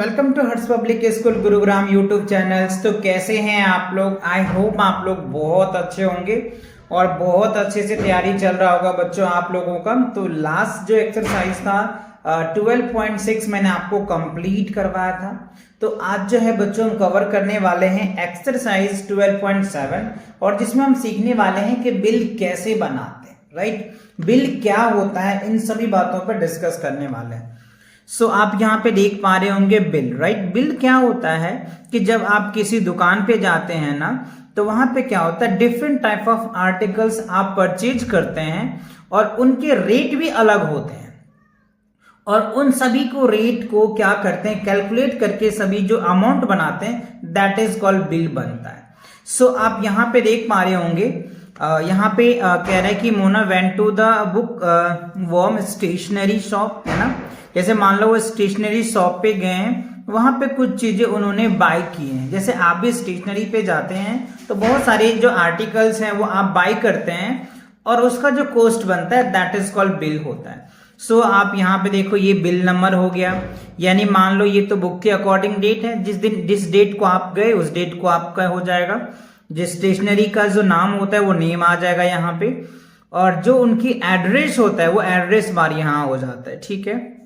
Welcome to Harsh public school Gurugram YouTube channels. तो कैसे हैं आप लोग? आई होप आप लोग बहुत अच्छे होंगे और बहुत अच्छे से तैयारी चल रहा होगा बच्चों आप लोगों का। तो लास्ट जो एक्सरसाइज था 12.6 मैंने आपको कंप्लीट करवाया था। तो आज जो है बच्चों हम कवर करने वाले हैं एक्सरसाइज 12.7 और जिसमें हम सीखने वाले हैं कि बिल कैसे बनाते हैं, राइट? बिल क्या होता है, इन सभी बातों पर डिस्कस करने वाले हैं। सो आप यहाँ पे देख पा रहे होंगे बिल, राइट? बिल क्या होता है कि जब आप किसी दुकान पे जाते हैं ना, तो वहां पे क्या होता है, डिफरेंट टाइप ऑफ आर्टिकल्स आप परचेज करते हैं और उनके रेट भी अलग होते हैं और उन सभी को रेट को क्या करते हैं, कैलकुलेट करके सभी जो अमाउंट बनाते हैं, दैट इज कॉल्ड बिल बनता है। सो आप यहाँ पे देख पा रहे होंगे, यहाँ पे कह रहा है कि Mona went to the book worm stationery shop, है ना। जैसे मान लो वो स्टेशनरी शॉप पे गए हैं, वहां पे कुछ चीजें उन्होंने बाय की हैं। जैसे आप भी स्टेशनरी पे जाते हैं तो बहुत सारे जो आर्टिकल्स हैं वो आप बाय करते हैं और उसका जो कॉस्ट बनता है दैट इज कॉल्ड बिल होता है। सो आप यहाँ पे देखो ये बिल नंबर हो गया, यानी मान लो ये तो बुक के अकॉर्डिंग डेट है, जिस डेट को आप गए उस डेट को आपका हो जाएगा। जिस स्टेशनरी का जो नाम होता है वो नेम आ जाएगा यहाँ पे, और जो उनकी एड्रेस होता है वो एड्रेस बार यहाँ हो जाता है, ठीक है।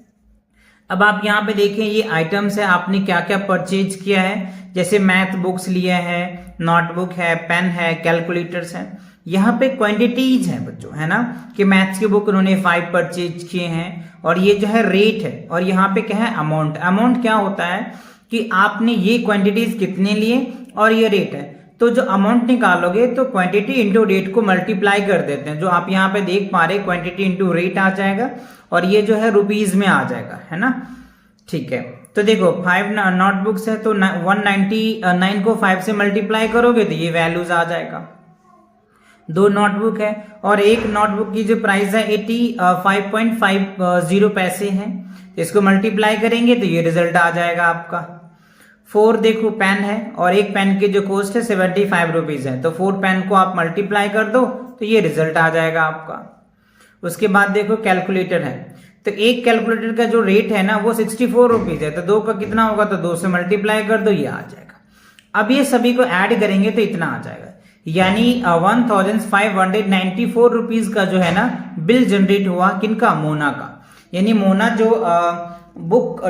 अब आप यहाँ पे देखें ये आइटम्स है, आपने क्या क्या परचेज किया है। जैसे मैथ बुक्स लिए हैं, नोटबुक है, पेन है, कैलकुलेटर्स है। यहाँ पे क्वांटिटीज है बच्चों, है ना, कि मैथ्स की बुक उन्होंने 5 परचेज किए हैं और ये जो है रेट है। और यहाँ पे क्या है, अमाउंट। अमाउंट क्या होता है कि आपने ये क्वांटिटीज कितने लिए और ये रेट है। तो जो अमाउंट निकालोगे तो क्वांटिटी इंटू रेट को मल्टीप्लाई कर देते हैं। जो आप यहाँ पे देख पा रहे, क्वांटिटी इंटू रेट आ जाएगा और ये जो है रुपीज में आ जाएगा, है ना, ठीक है। तो देखो 5 नोटबुक्स है तो 199 को 5 से मल्टीप्लाई करोगे तो ये वैल्यूज आ जाएगा। 2 नोटबुक है और एक नोटबुक की जो प्राइस है 85.50 पैसे है, इसको मल्टीप्लाई करेंगे तो ये रिजल्ट आ जाएगा आपका। 4 देखो पेन है और एक पेन की जो कॉस्ट है 75 रुपीज है, तो 4 पेन को आप मल्टीप्लाई कर दो तो ये रिजल्ट आ जाएगा आपका। उसके बाद देखो कैलकुलेटर है, तो एक कैलकुलेटर का जो रेट है ना वो 64 रुपीज है, तो 2 का कितना होगा, तो 2 से मल्टीप्लाई कर दो, ये आ जाएगा। अब ये सभी को ऐड करेंगे तो इतना आ जाएगा, यानी 1594 रुपीज का जो है ना बिल जनरेट हुआ। किनका? मोना का। यानी मोना जो बुक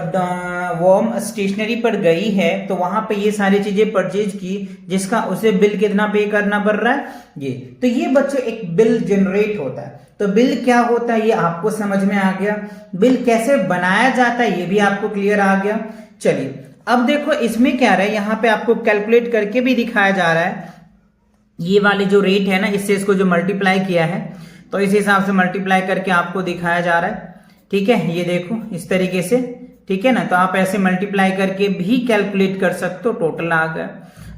वर्म स्टेशनरी पर गई है तो वहां पे ये सारी चीजें परचेज की, जिसका उसे बिल कितना पे करना पड़ रहा है, ये। तो ये बच्चों एक बिल जनरेट होता है। तो बिल क्या होता है ये आपको समझ में आ गया। बिल कैसे बनाया जाता है ये भी आपको क्लियर आ गया। चलिए अब देखो इसमें क्या रहा है, यहाँ पे आपको कैलकुलेट करके भी दिखाया जा रहा है। ये वाले जो रेट है ना, इससे इसको जो मल्टीप्लाई किया है तो इस हिसाब से मल्टीप्लाई करके आपको दिखाया जा रहा है, ठीक है। ये देखो इस तरीके से, ठीक है ना। तो आप ऐसे मल्टीप्लाई करके भी कैलकुलेट कर सकते हो, टोटल आ गया।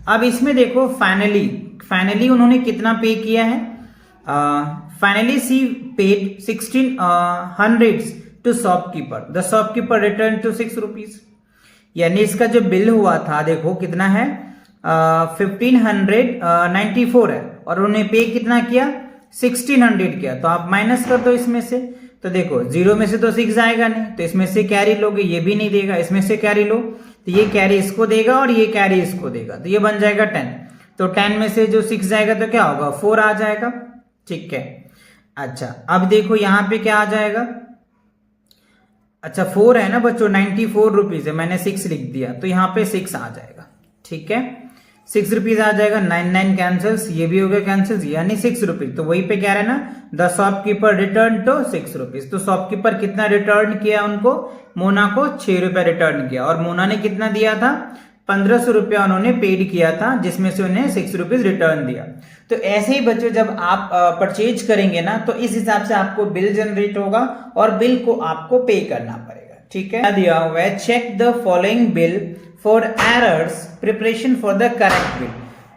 अब इसमें देखो फाइनली उन्होंने कितना पे किया है। Finally she paid 1600 to shopkeeper, the shopkeeper return to 6 rupees. यानी इसका जो बिल हुआ था देखो कितना है, 1594 है और उन्होंने पे कितना किया, 1600 किया। तो आप माइनस कर दो इसमें से, तो देखो 0 में से तो 6 आएगा नहीं, तो इसमें से कैरी लोगे, ये भी नहीं देगा, इसमें से कैरी लो तो ये कैरी इसको देगा और ये कैरी इसको देगा, तो ये बन जाएगा 10। तो 10 में से जो 6 जाएगा तो क्या होगा, 4 आ जाएगा, ठीक है। अच्छा अब देखो यहाँ पे क्या आ जाएगा, अच्छा 4 है ना बच्चों, 94 रुपीज है, मैंने 6 लिख दिया तो यहाँ पे 6 आ जाएगा, ठीक है। 6 रुपीज आ जाएगा, 99 कैंसल्स, ये भी हो गया कैंसल्स, यानी 6 रुपीज। तो वही पे कह रहे हैं ना, the shopkeeper return to 6 rupees. तो शॉपकीपर कितना रिटर्न किया उनको, मोना को 6 रुपया रिटर्न किया और मोना ने कितना दिया था, 1500 रुपया उन्होंने पेड किया था, जिसमें से उन्हें 6 रुपीज रिटर्न दिया। तो ऐसे ही बच्चों जब आप परचेज करेंगे ना तो इस हिसाब से आपको बिल जनरेट होगा और बिल को आपको पे करना पड़ेगा, ठीक है। दिया हुआ है check the following bill for errors, preparation for the correct bill.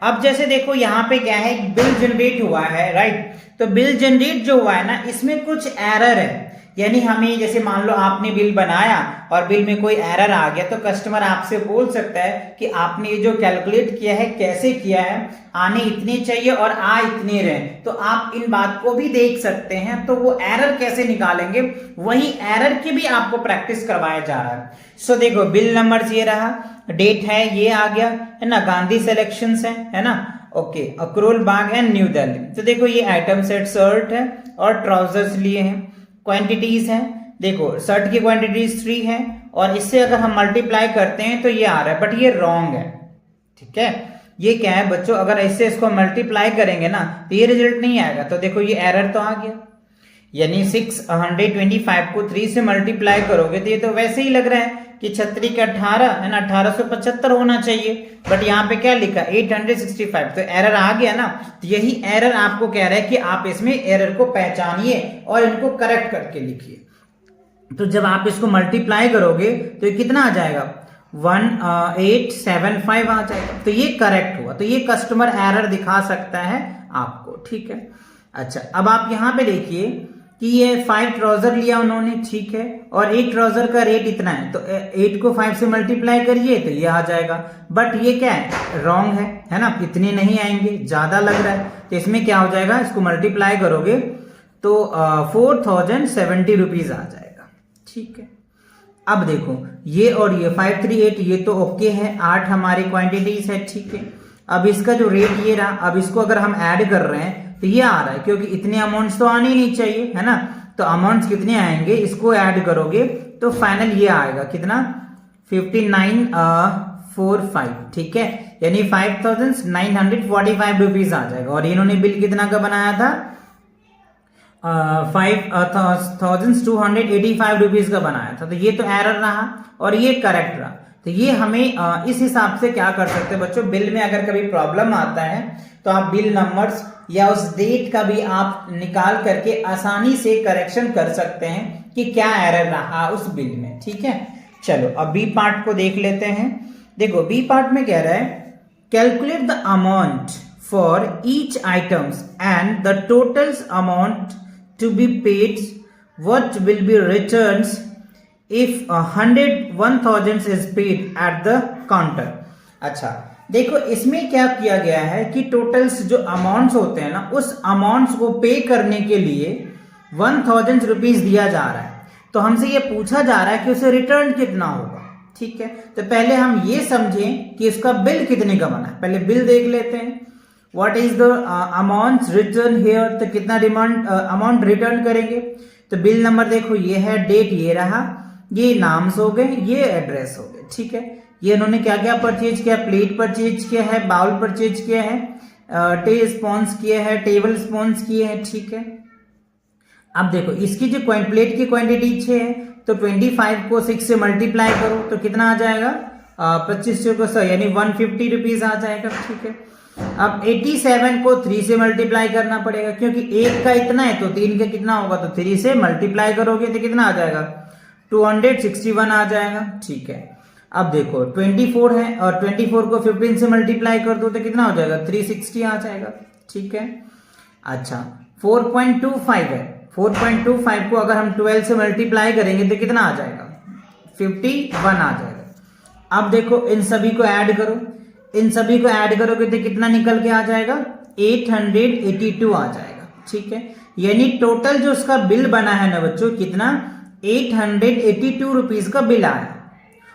अब जैसे देखो यहाँ पे क्या है, बिल जनरेट हुआ है, राइट। तो बिल जनरेट जो हुआ है ना, इसमें कुछ एरर है, यानी हमें जैसे मान लो आपने बिल बनाया और बिल में कोई एरर आ गया तो कस्टमर आपसे बोल सकता है कि आपने ये जो कैलकुलेट किया है कैसे किया है, आने इतने चाहिए और आ इतने रहे, तो आप इन बात को भी देख सकते हैं। तो वो एरर कैसे निकालेंगे, वही एरर की भी आपको प्रैक्टिस करवाया जा रहा है। सो देखो बिल नंबर ये रहा, डेट है ये आ गया है ना, गांधी सिलेक्शंस है ना, okay, accrual Bagh and new Delhi. तो देखो ये आइटम सेट शर्ट है और ट्राउजर्स लिए हैं, क्वांटिटीज है, देखो शर्ट की क्वांटिटीज 3 है और इससे अगर हम मल्टीप्लाई करते हैं तो ये आ रहा है, बट ये रॉन्ग है, ठीक है। ये क्या है बच्चों, अगर ऐसे इसको मल्टीप्लाई करेंगे ना तो ये रिजल्ट नहीं आएगा। तो देखो ये एरर तो आ गया, यानी 625 को 3 से मल्टीप्लाई करोगे तो ये तो वैसे ही लग रहा है कि 36 के 18 है ना, 1875 होना चाहिए, बट यहाँ पे क्या लिखा 865, तो एरर आ गया ना। तो यही एरर आपको कह रहा है कि आप इसमें एरर को पहचानिए और इनको करेक्ट करके लिखिए। तो जब आप इसको मल्टीप्लाई करोगे तो ये कितना आ जाएगा, 1875 आ जाएगा। तो ये करेक्ट हुआ, तो ये कस्टमर एरर दिखा सकता है आपको, ठीक है। अच्छा अब आप यहाँ पे देखिए कि ये 5 ट्राउजर लिया उन्होंने, ठीक है, और एक ट्राउजर का रेट इतना है, तो 8 को 5 से मल्टीप्लाई करिए तो ये आ जाएगा, बट ये क्या है, रॉन्ग है ना, इतने नहीं आएंगे, ज्यादा लग रहा है। तो इसमें क्या हो जाएगा, इसको मल्टीप्लाई करोगे तो 4070 रुपीज आ जाएगा, ठीक है। अब देखो ये और ये 538 ये तो ओके है, 8 हमारी क्वांटिटीज है, ठीक है। अब इसका जो रेट ये रहा, अब इसको अगर हम ऐड कर रहे हैं तो ये आ रहा है, क्योंकि इतने अमाउंट्स तो आने ही नहीं चाहिए, है ना। तो अमाउंट्स कितने आएंगे, इसको ऐड करोगे तो फाइनल ये आएगा कितना, 5945, ठीक है, यानी 5945 रुपीज आ जाएगा। और इन्होंने बिल कितना का बनाया था, 5285 रुपीज का बनाया था। तो ये तो एरर रहा और ये करेक्ट रहा। तो ये हमें इस हिसाब से क्या कर सकते हैं बच्चों, बिल में अगर कभी प्रॉब्लम आता है तो आप बिल नंबर्स या उस डेट का भी आप निकाल करके आसानी से करेक्शन कर सकते हैं कि क्या एरर रहा उस बिल में, ठीक है। चलो अब बी पार्ट को देख लेते हैं। देखो बी पार्ट में कह रहा है, calculate the amount for each items and the totals amount to be paid, what will be returns if 1000 is paid at the counter. अच्छा देखो इसमें क्या किया गया है कि टोटल्स जो अमाउंट्स होते हैं ना, उस अमाउंट्स को पे करने के लिए 1000 रुपीज दिया जा रहा है। तो हमसे ये पूछा जा रहा है कि उसे रिटर्न कितना होगा, ठीक है। तो पहले हम ये समझें कि इसका बिल कितने का बना है, पहले बिल देख लेते हैं। What is the amount return here, तो कितना अमाउंट रिटर्न करेंगे। तो बिल नंबर देखो ये है, डेट ये रहा, ये नाम्स हो गए, ये एड्रेस हो गए, ठीक है। ये इन्होंने क्या क्या परचेज किया, प्लेट परचेज किया है, बाउल परचेज किया है, टे स्पॉन्स किया है, टेबल स्पॉन्स किए हैं, ठीक है। अब देखो इसकी जो प्लेट की क्वांटिटी 6 है, तो 25 को 6 से मल्टीप्लाई करो तो कितना आ जाएगा, 25 को 100 यानी 150 रुपीज आ जाएगा, ठीक है। अब 87 को 3 से मल्टीप्लाई करना पड़ेगा, क्योंकि एक का इतना है तो 3 का कितना होगा, तो 3 से मल्टीप्लाई करोगे तो कितना आ जाएगा, 261 आ जाएगा, ठीक है। अब देखो 24 है और 24 को 15 से मल्टीप्लाई कर दो तो कितना हो जाएगा, 360 आ जाएगा, ठीक है। अच्छा 4.25 है, 4.25 को अगर हम 12 से मल्टीप्लाई करेंगे तो कितना आ जाएगा, 51 आ जाएगा। अब देखो इन सभी को ऐड करो, इन सभी को ऐड करोगे तो कितना निकल के आ जाएगा, 882 आ जाएगा, ठीक है। यानी टोटल जो उसका बिल बना है ना बच्चों, कितना 882 रुपीज का बिल आया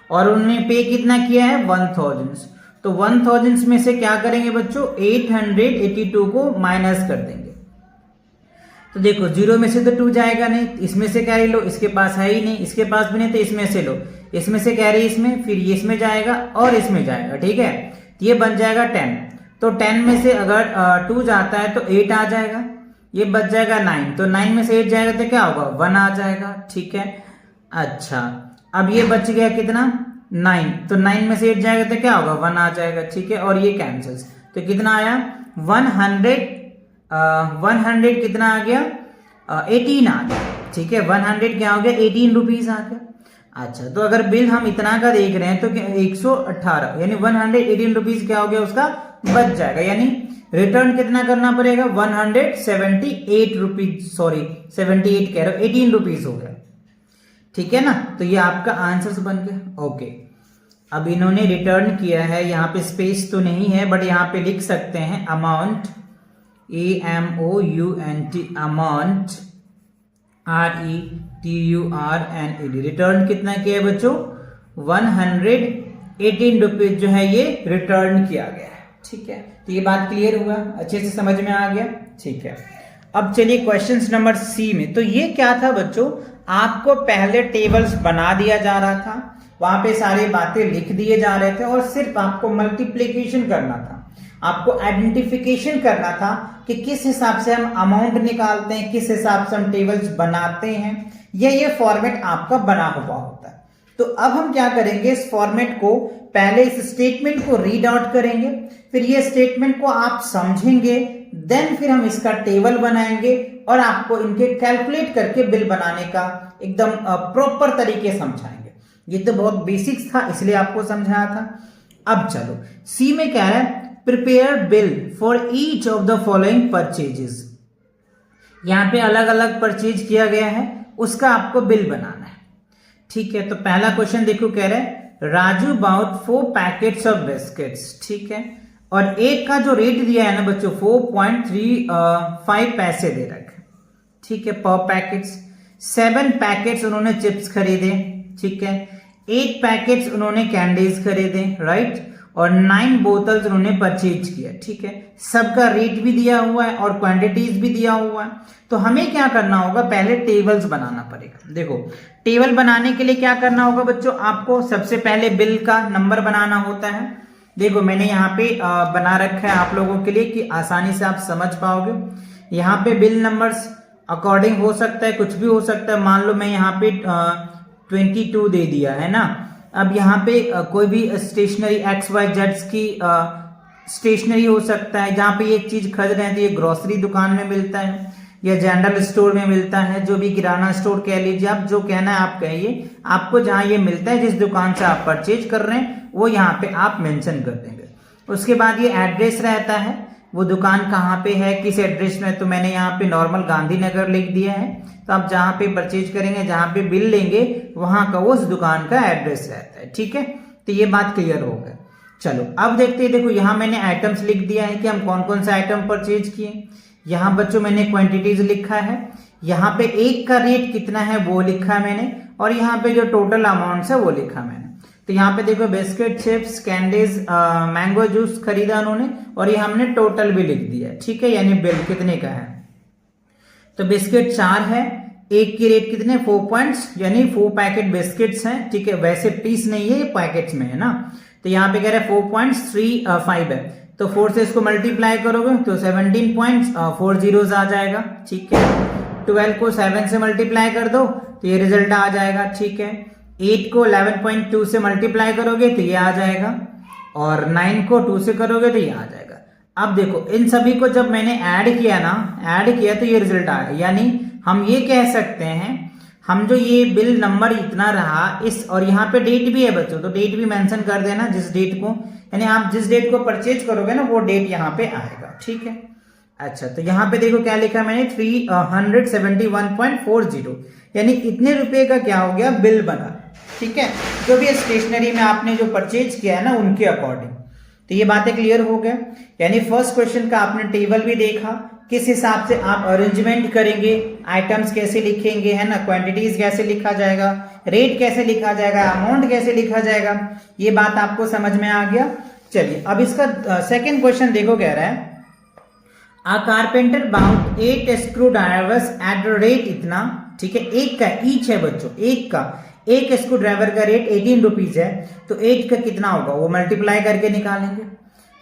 और उन्होंने पे कितना किया है, 1000। तो 1000 में से क्या करेंगे बच्चों, 882 को माइनस कर देंगे। तो देखो 0 में से तो 2 जाएगा नहीं, इसमें से कैरी लो, इसके पास है ही नहीं, इसके पास भी नहीं, तो इसमें से लो, इसमें से कैरी इसमें, फिर ये इसमें जाएगा और इसमें जाएगा, ठीक है। तो ये बन जाएगा 10। तो 10 में से अगर 2 जाता है तो 8 आ जाएगा, ये बच जाएगा 9। तो 9 में से 8 जाएगा तो क्या होगा, 1 आ जाएगा, ठीक है। अच्छा अब ये बच गया कितना, 9। तो 9 में से 8 जाएगा तो क्या होगा, 1 आ जाएगा, ठीक है। और ये कैंसिल्स, तो कितना आया 100 कितना आ गया, 18 आ गया, ठीक है। 100 क्या हो गया, 18 रुपीज आ गया। अच्छा तो अगर बिल हम इतना का देख रहे हैं तो 118 यानी 118 रुपीज क्या हो गया उसका बच जाएगा, यानी रिटर्न कितना करना पड़ेगा 178 रुपीज, सॉरी 78 कह रहा हूं, 18 रुपीज हो गया, ठीक है ना। तो ये आपका आंसर बन गया। ओके, अब इन्होंने रिटर्न किया है, यहाँ पे स्पेस तो नहीं है बट यहाँ पे लिख सकते हैं amount, AMOUNT, amount RETURNED, return कितना किया है बच्चों 118 रुपीज जो है ये रिटर्न किया गया है, ठीक है। तो ये बात क्लियर हुआ, अच्छे से समझ में आ गया, ठीक है। अब चलिए क्वेश्चन नंबर सी में। तो ये क्या था बच्चों, आपको पहले टेबल्स बना दिया जा रहा था, वहां पे सारी बातें लिख दिए जा रहे थे और सिर्फ आपको मल्टीप्लीकेशन करना था, आपको आइडेंटिफिकेशन करना था कि किस हिसाब से हम अमाउंट निकालते हैं, किस हिसाब से हम टेबल्स बनाते हैं, ये फॉर्मेट आपका बना हुआ होता है। तो अब हम क्या करेंगे, इस फॉर्मेट को पहले इस स्टेटमेंट को रीड आउट करेंगे, फिर ये स्टेटमेंट को आप समझेंगे, देन फिर हम इसका टेबल बनाएंगे और आपको इनके कैलकुलेट करके बिल बनाने का एकदम प्रॉपर तरीके समझाएंगे। ये तो बहुत बेसिक्स था इसलिए आपको समझाया था। अब चलो सी में क्या है, prepare bill for each of the following purchases. यहां पे अलग अलग परचेज किया गया है, उसका आपको बिल बनाना है, ठीक है। तो पहला क्वेश्चन देखो, कह रहे हैं Raju bought 4 packets of biscuits, ठीक है। और एक का जो रेट दिया है ना बच्चों 4.35 पैसे दे रखे, ठीक है, पर पैकेट्स। 7 पैकेट्स उन्होंने चिप्स खरीदे, ठीक है। 8 पैकेट्स उन्होंने कैंडीज खरीदे, राइट। और 9 बोतल्स उन्होंने परचेज किया, ठीक है। सबका रेट भी दिया हुआ है और क्वांटिटीज भी दिया हुआ है। तो हमें क्या करना होगा, पहले टेबल्स बनाना पड़ेगा। देखो टेबल बनाने के लिए क्या करना होगा बच्चों, आपको सबसे पहले बिल का नंबर बनाना होता है। देखो मैंने यहाँ पे बना रखा है आप लोगों के लिए कि आसानी से आप समझ पाओगे। यहाँ पे बिल नंबर्स अकॉर्डिंग हो सकता है, कुछ भी हो सकता है। मान लो मैं यहाँ पे 22 दे दिया है ना। अब यहाँ पे कोई भी स्टेशनरी XYZ की स्टेशनरी हो सकता है, जहाँ पे ये चीज खरीद रहे हैं तो ये ग्रोसरी दुकान में मिलता है या जनरल स्टोर में मिलता है, जो भी किराना स्टोर कह लीजिए आप, जो कहना है आप कहिए। आपको जहाँ ये मिलता है, जिस दुकान से आप परचेज कर रहे हैं, वो यहाँ पे आप मेंशन कर देंगे। उसके बाद ये एड्रेस रहता है, वो दुकान कहाँ पे है, किस एड्रेस में। तो मैंने यहाँ पे नॉर्मल गांधीनगर लिख दिया है। तो आप जहाँ पे परचेज करेंगे, जहाँ पे बिल लेंगे, वहां का उस दुकान का एड्रेस रहता है, ठीक है। तो ये बात क्लियर हो गई। चलो अब देखते हैं। देखो यहाँ मैंने आइटम्स लिख दिया है कि हम कौन कौन से आइटम परचेज किए। यहाँ बच्चों मैंने क्वांटिटीज लिखा है, यहाँ पे एक का रेट कितना है वो लिखा है मैंने, और यहाँ पे जो टोटल अमाउंट है वो लिखा मैंने। तो यहाँ पे देखो biscuit, chips, candies, mango juice खरीदा उन्होंने, और ये हमने टोटल भी लिख दिया, ठीक है, यानी बिल कितने का है। तो बिस्किट 4 है, एक की रेट कितने 4 पॉइंट्स, यानी 4 पैकेट बिस्किट्स हैं, ठीक है। वैसे पीस नहीं है, ये पैकेट्स में है ना। तो यहाँ पे कह रहे हैं 4.35 है, तो 4 से इसको मल्टीप्लाई करोगे तो 17.40 आ जाएगा, ठीक है। 12 को 7 से मल्टीप्लाई कर दो तो ये रिजल्ट आ जाएगा, ठीक है। 8 को 11.2 से मल्टीप्लाई करोगे तो ये आ जाएगा, और 9 को 2 से करोगे तो ये आ जाएगा। अब देखो इन सभी को जब मैंने ऐड किया तो ये रिजल्ट आ गया। यानी हम ये कह सकते हैं, हम जो ये बिल नंबर इतना रहा इस, और यहाँ पे डेट भी है बच्चों, तो डेट भी मेंशन कर देना, जिस डेट को, यानी आप जिस डेट को परचेज करोगे ना वो डेट यहाँ पे आएगा, ठीक है। अच्छा, तो यहाँ पे देखो क्या लिखा मैंने 371.40, यानी इतने रुपए का क्या हो गया बिल बना, ठीक है। जो भी स्टेशनरी में आपने जो परचेज किया है ना उनके अकॉर्डिंग। तो ये बातें क्लियर हो गए। यानी फर्स्ट क्वेश्चन का आपने टेबल भी देखा, किस हिसाब से आप अरेंजमेंट करेंगे, आइटम्स कैसे लिखेंगे, है ना, क्वांटिटीज कैसे लिखा जाएगा, रेट कैसे लिखा जाएगा, अमाउंट कैसे लिखा जाएगा, ये बात आपको समझ में आ गया। चलिए अब इसका सेकंड क्वेश्चन देखो, कह रहा है a carpenter bound 8 screwdrivers at the rate इतना, ठीक है। एक का ईच है बच्चों, एक स्क्रू ड्राइवर का रेट 18 रुपीज है, तो 8 का कितना होगा वो मल्टीप्लाई करके निकालेंगे।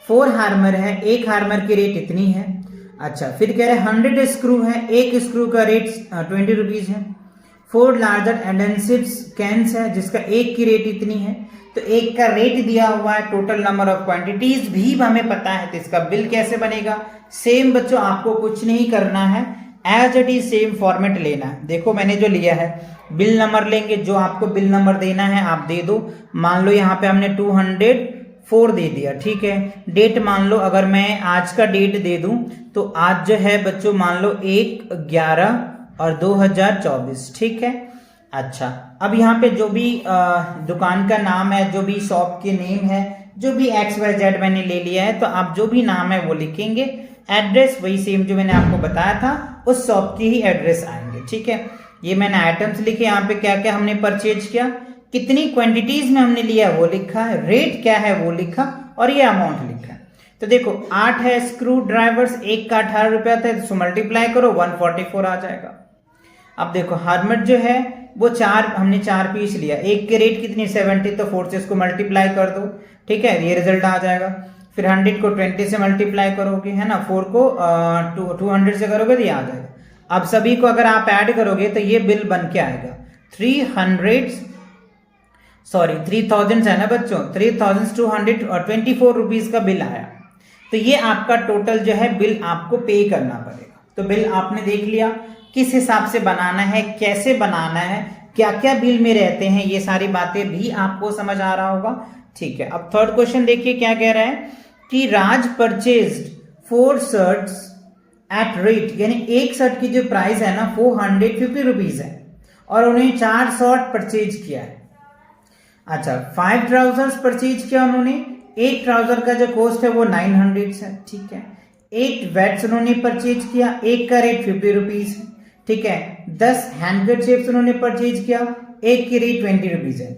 4 हार्मर है, एक हार्मर की रेट इतनी है। अच्छा, फिर कह रहे हैं 100 स्क्रू है, एक स्क्रू का रेट 20 रुपीज है। 4 लार्जर एडेंसिव्स कैंस है, जिसका एक की रेट इतनी है, तो एक का रेट दिया हुआ है, टोटल नंबर ऑफ क्वांटिटीज भी हमें पता है, तो इसका बिल कैसे बनेगा। सेम बच्चों आपको कुछ नहीं करना है, as it is same format लेना है। देखो मैंने जो लिया है बिल नंबर लेंगे, जो आपको बिल नंबर देना है आप दे दो। मान लो यहाँ पे हमने 200 4 दे दिया, ठीक है। डेट मान लो अगर मैं आज का डेट दे दूं तो आज जो है बच्चों मान लो 1/11/2024, ठीक है। अच्छा, अब यहाँ पे जो भी दुकान का नाम है, जो भी शॉप के नेम है, जो भी XYZ मैंने ले लिया है, तो आप जो भी नाम है वो लिखेंगे। एड्रेस वही सेम जो मैंने आपको बताया था उस शॉप की ही एड्रेस आएंगे, ठीक है। ये मैंने आइटम्स लिखे, यहाँ पे क्या क्या हमने परचेज किया, कितनी क्वांटिटीज में हमने लिया वो लिखा है, रेट क्या है वो लिखा, और ये अमाउंट लिखा है। तो देखो 8 है स्क्रू ड्राइवर्स, एक का 18 रुपया था, तो मल्टीप्लाई करो 144 आ जाएगा। अब देखो हर्मेट जो है वो हमने 4 पीस लिया, एक के रेट कितनी 70, तो 4 से इसको मल्टीप्लाई कर दो, ठीक है, ये रिजल्ट आ जाएगा। फिर 100 को 20 से मल्टीप्लाई करोगे, है ना, 4 को 200 से करोगे तो ये आ जाएगा। अब सभी को अगर आप ऐड करोगे तो ये बिल बन के आएगा 3000 है ना बच्चों, 3224 रुपीज का बिल आया। तो ये आपका टोटल जो है बिल आपको पे करना पड़ेगा। तो बिल आपने देख लिया किस हिसाब से बनाना है, कैसे बनाना है, क्या क्या बिल में रहते हैं, ये सारी बातें भी आपको समझ आ रहा होगा, ठीक है। अब थर्ड क्वेश्चन देखिए क्या कह रहा है कि राज परचेज्ड 4 शर्ट्स एट रेट, यानी एक शर्ट की जो प्राइस है ना 450 रुपीज है और उन्हें 4 शर्ट परचेज किया है। अच्छा, 5 ट्राउजर्स परचेज किया उन्होंने, एक ट्राउजर का जो कॉस्ट है वो 900 है, ठीक है। 8 वेट्स उन्होंने परचेज किया, एक का रेट 50 रुपीज है, ठीक है। 10 हैंडकरचीफ्स उन्होंने परचेज किया, एक की रेट 20 रुपीज है।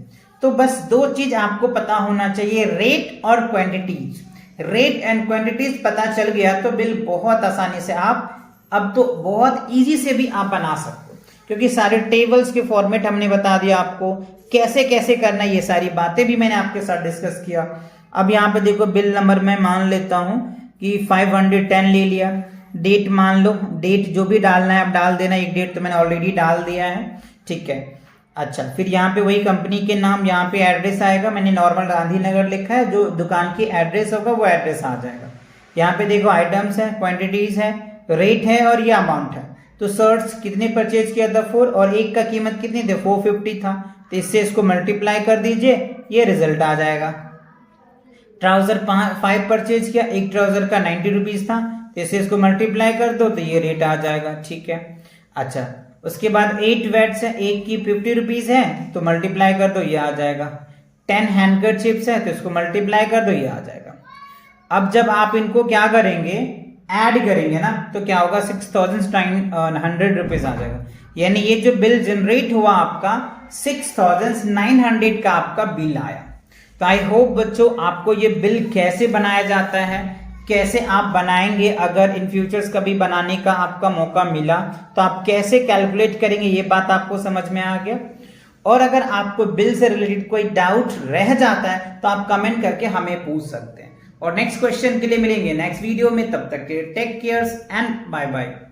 तो बस 2 चीज आपको पता होना चाहिए, रेट और क्वांटिटीज। रेट एंड क्वांटिटीज पता चल गया तो बिल बहुत आसानी से आप अब तो बहुत इजी से भी आप बना सकते हो, क्योंकि सारे टेबल्स के फॉर्मेट हमने बता दिया आपको, कैसे कैसे करना है, ये सारी बातें भी मैंने आपके साथ डिस्कस किया। अब यहाँ पे देखो बिल नंबर मैं मान लेता हूं कि 510 ले लिया, डेट मान लो, डेट जो भी डालना है आप डाल देना, एक डेट तो मैंने ऑलरेडी डाल दिया है, ठीक है। अच्छा, फिर यहाँ पे वही कंपनी के नाम, यहाँ पे एड्रेस आएगा, मैंने नॉर्मल गांधीनगर लिखा है, जो दुकान की एड्रेस होगा वो एड्रेस आ जाएगा। यहाँ पे देखो आइटम्स है, क्वांटिटीज है, रेट है और ये अमाउंट है। तो शर्ट्स कितने परचेज किया था 4, और एक का कीमत कितनी थी 450 था, तो इससे इसको मल्टीप्लाई कर दीजिए, ये रिजल्ट आ जाएगा। ट्राउजर 5 परचेज किया, एक ट्राउजर का 90 रुपीज था, तो इससे इसको मल्टीप्लाई कर दो तो ये रेट आ जाएगा, ठीक है। अच्छा, उसके बाद 8 वेट्स है, एक की 50 रुपीज है, तो मल्टीप्लाई कर दो ये आ जाएगा। 10 हैंडकरचीफ्स है, तो इसको मल्टीप्लाई कर दो ये आ जाएगा। अब जब आप इनको क्या करेंगे, ऐड करेंगे ना, तो क्या होगा 6900 रुपीज आ जाएगा। यानी ये जो बिल जनरेट हुआ आपका 6900 का आपका बिल आया। तो आई होप बच्चों आपको ये बिल कैसे बनाया जाता है, कैसे आप बनाएंगे, अगर इन फ्यूचर्स कभी बनाने का आपका मौका मिला तो आप कैसे कैलकुलेट करेंगे, ये बात आपको समझ में आ गया। और अगर आपको बिल से रिलेटेड कोई डाउट रह जाता है तो आप कमेंट करके हमें पूछ सकते हैं। और नेक्स्ट क्वेश्चन के लिए मिलेंगे नेक्स्ट वीडियो में, तब तक के take cares and bye bye.